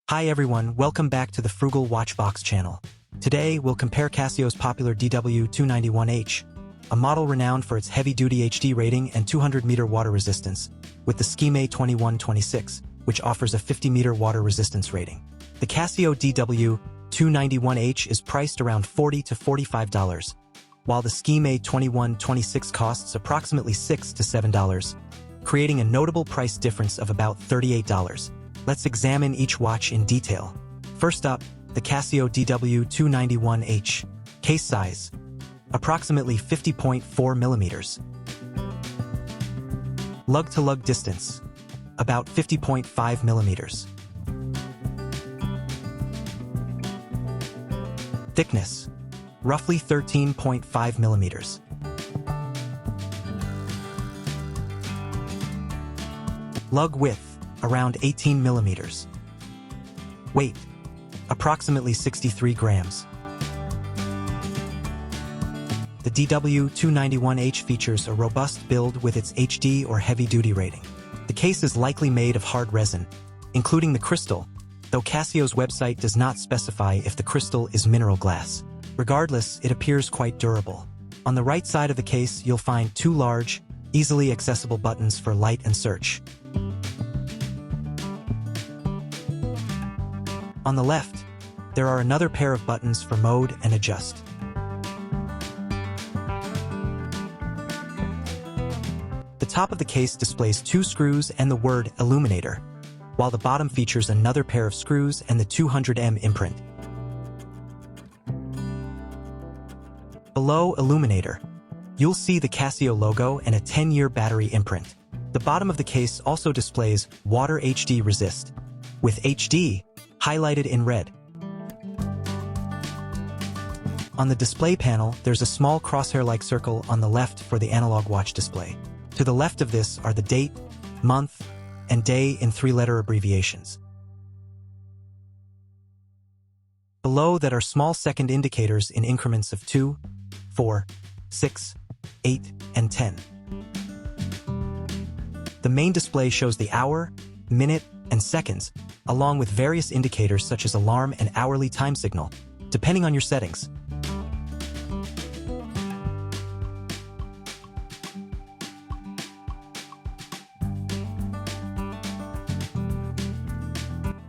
Hi everyone, welcome back to the Frugal Watchbox channel. Today, we'll compare Casio's popular DW-291H, a model renowned for its heavy-duty HD rating and 200-meter water resistance, with the Skmei 2126, which offers a 50-meter water resistance rating. The Casio DW-291H is priced around $40 to $45, while the Skmei 2126 costs approximately $6 to $7, creating a notable price difference of about $38. Let's examine each watch in detail. First up, the Casio DW-291H. Case size: approximately 50.4 millimeters. Lug-to-lug distance: about 50.5 millimeters. Thickness: roughly 13.5 millimeters. Lug width: around 18 millimeters. Weight: approximately 63 grams. The DW-291H features a robust build with its HD or heavy-duty rating. The case is likely made of hard resin, including the crystal, though Casio's website does not specify if the crystal is mineral glass. Regardless, it appears quite durable. On the right side of the case, you'll find two large, easily accessible buttons for light and search. On the left, there are another pair of buttons for mode and adjust. The top of the case displays two screws and the word Illuminator, while the bottom features another pair of screws and the 200mm imprint. Below Illuminator, you'll see the Casio logo and a 10-year battery imprint. The bottom of the case also displays Water HD Resist, with HD highlighted in red. On the display panel, there's a small crosshair-like circle on the left for the analog watch display. To the left of this are the date, month, and day in three-letter abbreviations. Below that are small second indicators in increments of 2, 4, 6, 8, and 10. The main display shows the hour, minute, and seconds, along with various indicators such as alarm and hourly time signal, depending on your settings.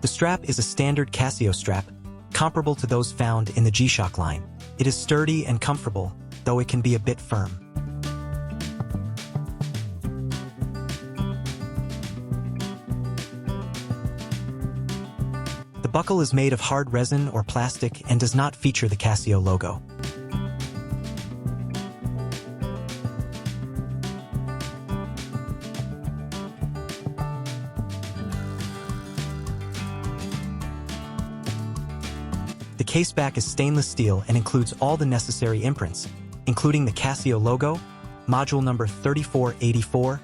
The strap is a standard Casio strap, comparable to those found in the G-Shock line. It is sturdy and comfortable, though it can be a bit firm. The buckle is made of hard resin or plastic and does not feature the Casio logo. The case back is stainless steel and includes all the necessary imprints, including the Casio logo, module number 3484,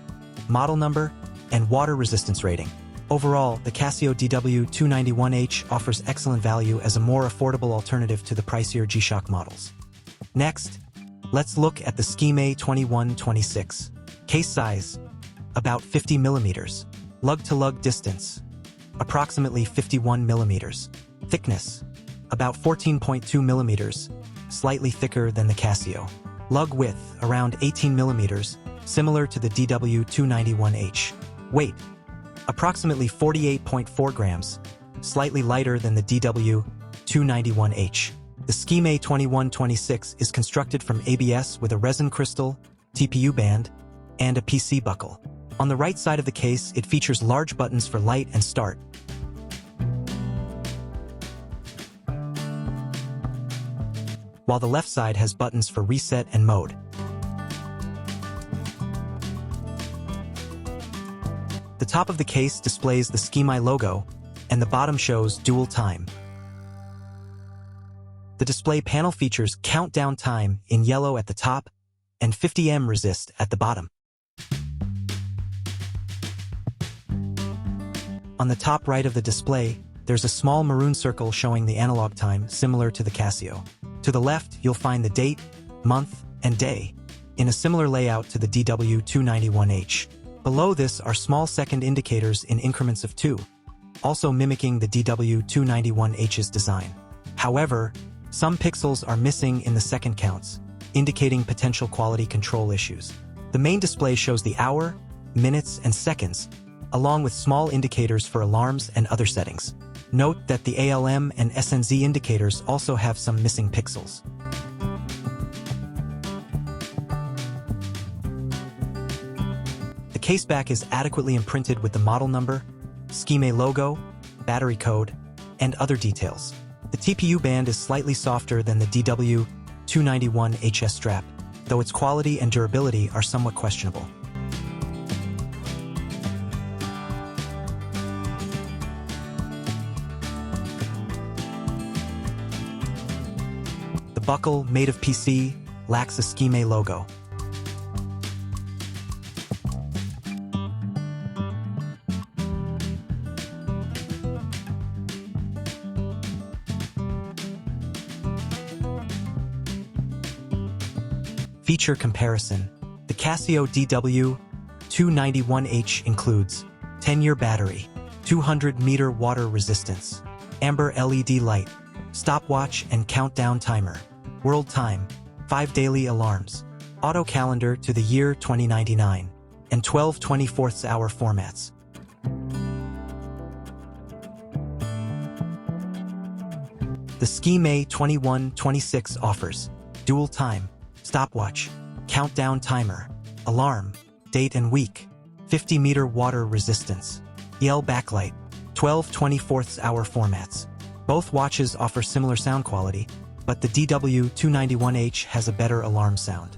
model number, and water resistance rating. Overall, the Casio DW-291H offers excellent value as a more affordable alternative to the pricier G-Shock models. Next, let's look at the Skmei 2126. Case size: about 50 millimeters. Lug-to-lug distance: approximately 51 millimeters. Thickness: about 14.2 millimeters, slightly thicker than the Casio. Lug width: around 18 millimeters, similar to the DW-291H. Weight: approximately 48.4 grams, slightly lighter than the DW-291H. The Skmei 2126 is constructed from ABS with a resin crystal, TPU band, and a PC buckle. On the right side of the case, it features large buttons for light and start. While the left side has buttons for reset and mode. The top of the case displays the Skmei logo, and the bottom shows dual time. The display panel features countdown time in yellow at the top and 50mm resist at the bottom. On the top right of the display, there's a small maroon circle showing the analog time similar to the Casio. To the left, you'll find the date, month, and day, in a similar layout to the DW-291H. Below this are small second indicators in increments of 2, also mimicking the DW-291H's design. However, some pixels are missing in the second counts, indicating potential quality control issues. The main display shows the hour, minutes, and seconds, along with small indicators for alarms and other settings. Note that the ALM and SNZ indicators also have some missing pixels. The caseback is adequately imprinted with the model number, Skmei logo, battery code, and other details. The TPU band is slightly softer than the DW-291H strap, though its quality and durability are somewhat questionable. The buckle, made of PC, lacks a Skmei logo. Feature comparison. The Casio DW-291H includes 10-year battery, 200-meter water resistance, amber LED light, stopwatch and countdown timer, world time, 5 daily alarms, auto calendar to the year 2099, and 12 24-hour formats. The Skmei 2126 offers dual time, stopwatch, countdown timer, alarm, date and week, 50-meter water resistance, EL backlight, 12 24-hour formats. Both watches offer similar sound quality, but the DW-291H has a better alarm sound.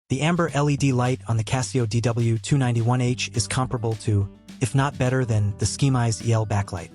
The amber LED light on the Casio DW-291H is comparable to, if not better than, the Skmei's EL backlight.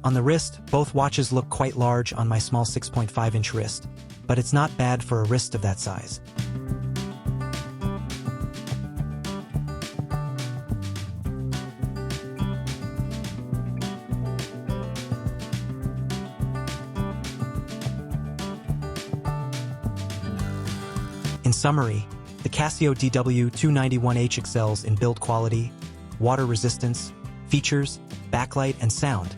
On the wrist, both watches look quite large on my small 6.5-inch wrist, but it's not bad for a wrist of that size. In summary, the Casio DW-291H excels in build quality, water resistance, features, backlight, and sound,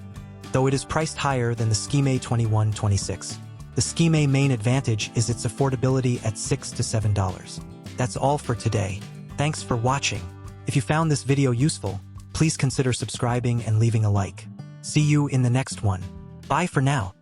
though it is priced higher than the Skmei 2126. The Skmei main advantage is its affordability at $6 to $7. That's all for today. Thanks for watching. If you found this video useful, please consider subscribing and leaving a like. See you in the next one. Bye for now.